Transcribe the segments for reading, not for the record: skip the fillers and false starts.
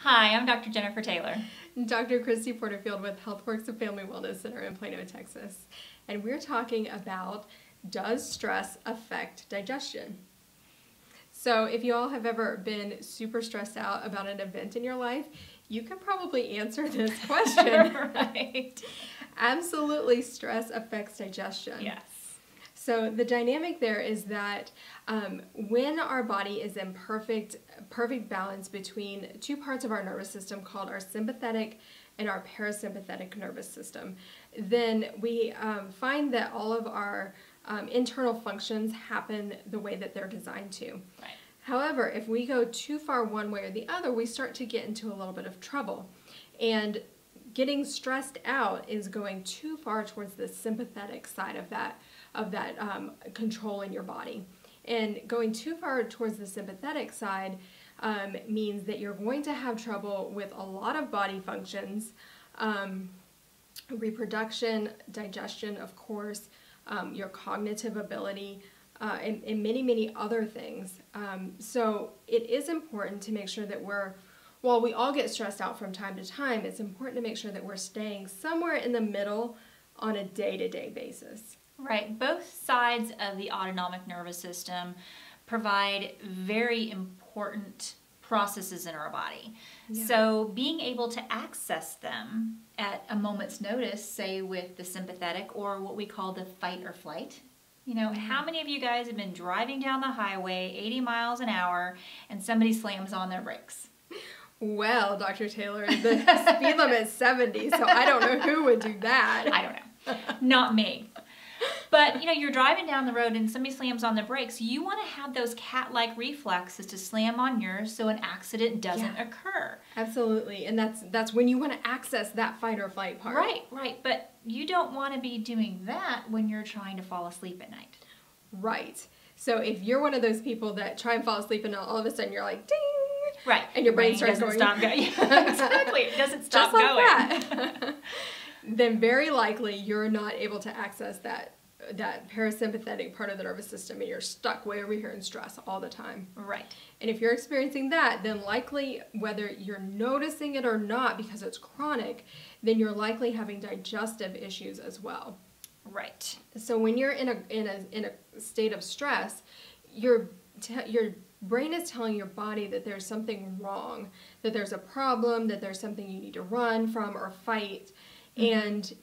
Hi, I'm Dr. Jennifer Taylor. Dr. Christy Porterfield with HealthWorks of Family Wellness Center in Plano, Texas. And we're talking about, does stress affect digestion? So if you all have ever been super stressed out about an event in your life, you can probably answer this question. Right. Absolutely, stress affects digestion. Yes. So the dynamic there is that when our body is in perfect balance between two parts of our nervous system called our sympathetic and our parasympathetic nervous system, then we find that all of our internal functions happen the way that they're designed to. Right. However, if we go too far one way or the other, we start to get into a little bit of trouble. And getting stressed out is going too far towards the sympathetic side of that control in your body. And going too far towards the sympathetic side means that you're going to have trouble with a lot of body functions, reproduction, digestion, of course, your cognitive ability, and many, many other things. So it is important to make sure that while we all get stressed out from time to time, it's important to make sure that we're staying somewhere in the middle on a day-to-day basis. Right. Both sides of the autonomic nervous system provide very important processes in our body. Yeah. So being able to access them at a moment's notice, say with the sympathetic or what we call the fight or flight. You know, how many of you guys have been driving down the highway 80 miles an hour and somebody slams on their brakes? Well, Dr. Taylor, the speed limit is 70, so I don't know who would do that. I don't know. Not me. But, you know, you're driving down the road and somebody slams on the brakes. You want to have those cat-like reflexes to slam on yours so an accident doesn't occur. Absolutely. And that's when you want to access that fight or flight part. Right, right. But you don't want to be doing that when you're trying to fall asleep at night. Right. So if you're one of those people that try and fall asleep and all of a sudden you're like, ding! Right. And your brain starts doesn't going. Stop going. Exactly. It doesn't stop just like going. That. Then very likely you're not able to access that parasympathetic part of the nervous system and you're stuck way over here in stress all the time. Right. And if you're experiencing that, then likely, whether you're noticing it or not because it's chronic, then you're likely having digestive issues as well. Right. So when you're in a state of stress, your brain is telling your body that there's something wrong, that there's a problem, that there's something you need to run from or fight. And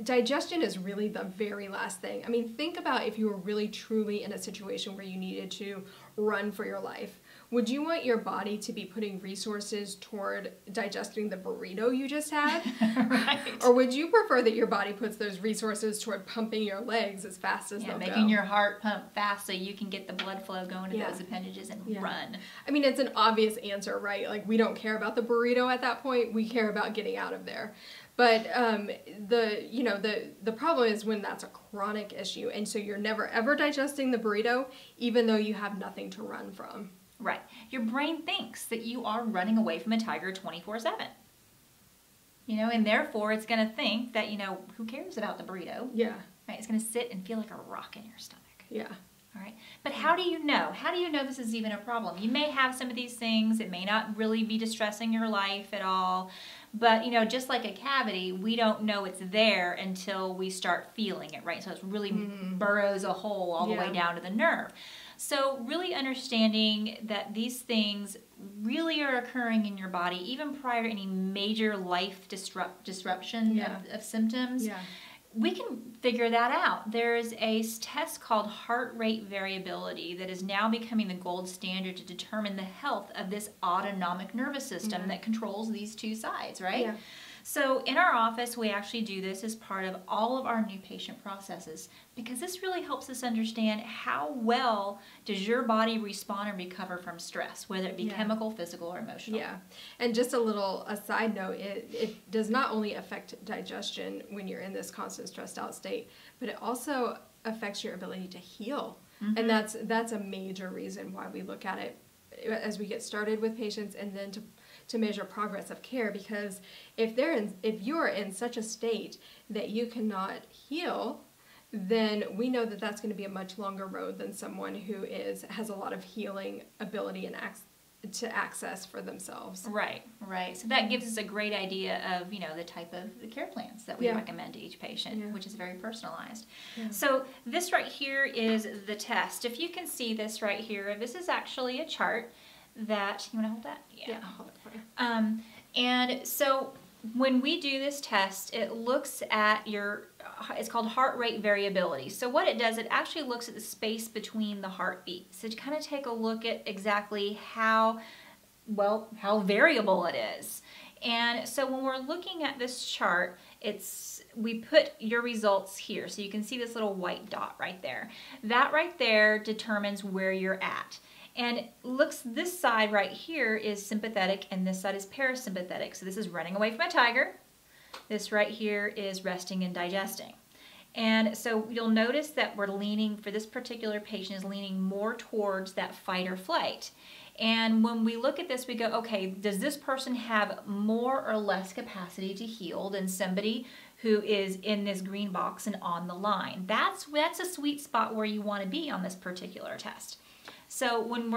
digestion is really the very last thing. I mean, think about if you were really truly in a situation where you needed to run for your life. Would you want your body to be putting resources toward digesting the burrito you just had? Right. Or would you prefer that your body puts those resources toward pumping your legs as fast as they'll go? Making your heart pump fast so you can get the blood flow going to those appendages and run. I mean, it's an obvious answer, right? Like, we don't care about the burrito at that point. We care about getting out of there. But the problem is when that's a chronic issue, and so you're never ever digesting the burrito, even though you have nothing to run from. Right. Your brain thinks that you are running away from a tiger 24/7. You know, and therefore it's going to think that, you know, who cares about the burrito? Yeah. Right. It's going to sit and feel like a rock in your stomach. Yeah. All right. But how do you know? How do you know this is even a problem? You may have some of these things. It may not really be distressing your life at all. But, you know, just like a cavity, we don't know it's there until we start feeling it, right? So it really burrows a hole all the way down to the nerve. So really understanding that these things really are occurring in your body even prior to any major life disruption of symptoms. Yeah. We can figure that out. There's a test called heart rate variability that is now becoming the gold standard to determine the health of this autonomic nervous system that controls these two sides, right? Yeah. So in our office, we actually do this as part of all of our new patient processes because this really helps us understand how well does your body respond and recover from stress, whether it be chemical, physical, or emotional. Yeah. And just a little aside note, it does not only affect digestion when you're in this constant stressed out state, but it also affects your ability to heal. And that's a major reason why we look at it as we get started with patients and then to measure progress of care, because if you're in such a state that you cannot heal, then we know that that's going to be a much longer road than someone who has a lot of healing ability and to access for themselves. Right, right. So that gives us a great idea of, you know, the type of the care plans that we recommend to each patient, which is very personalized. Yeah. So this right here is the test. If you can see this right here, this is actually a chart that, you want to hold that? Yeah, I'll hold it for you. And so when we do this test, it looks at it's called heart rate variability. So what it does, it actually looks at the space between the heartbeats. So to kind of take a look at exactly how variable it is. And so when we're looking at this chart, we put your results here. So you can see this little white dot right there. That right there determines where you're at. And this side right here is sympathetic and this side is parasympathetic. So this is running away from a tiger. This right here is resting and digesting. And so you'll notice that we're leaning, for this particular patient, is leaning more towards that fight or flight. And when we look at this, we go, okay, does this person have more or less capacity to heal than somebody who is in this green box and on the line? That's a sweet spot where you want to be on this particular test. So when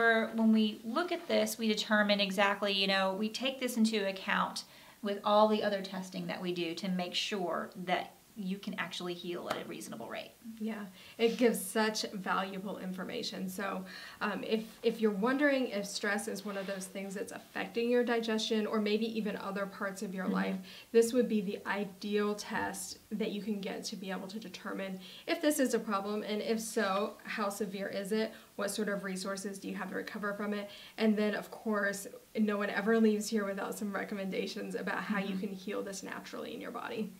we look at this, we determine exactly, you know, we take this into account with all the other testing that we do to make sure that you can actually heal at a reasonable rate. Yeah, it gives such valuable information. So if you're wondering if stress is one of those things that's affecting your digestion or maybe even other parts of your life, this would be the ideal test that you can get to be able to determine if this is a problem, and if so, how severe is it? What sort of resources do you have to recover from it? And then, of course, no one ever leaves here without some recommendations about how you can heal this naturally in your body.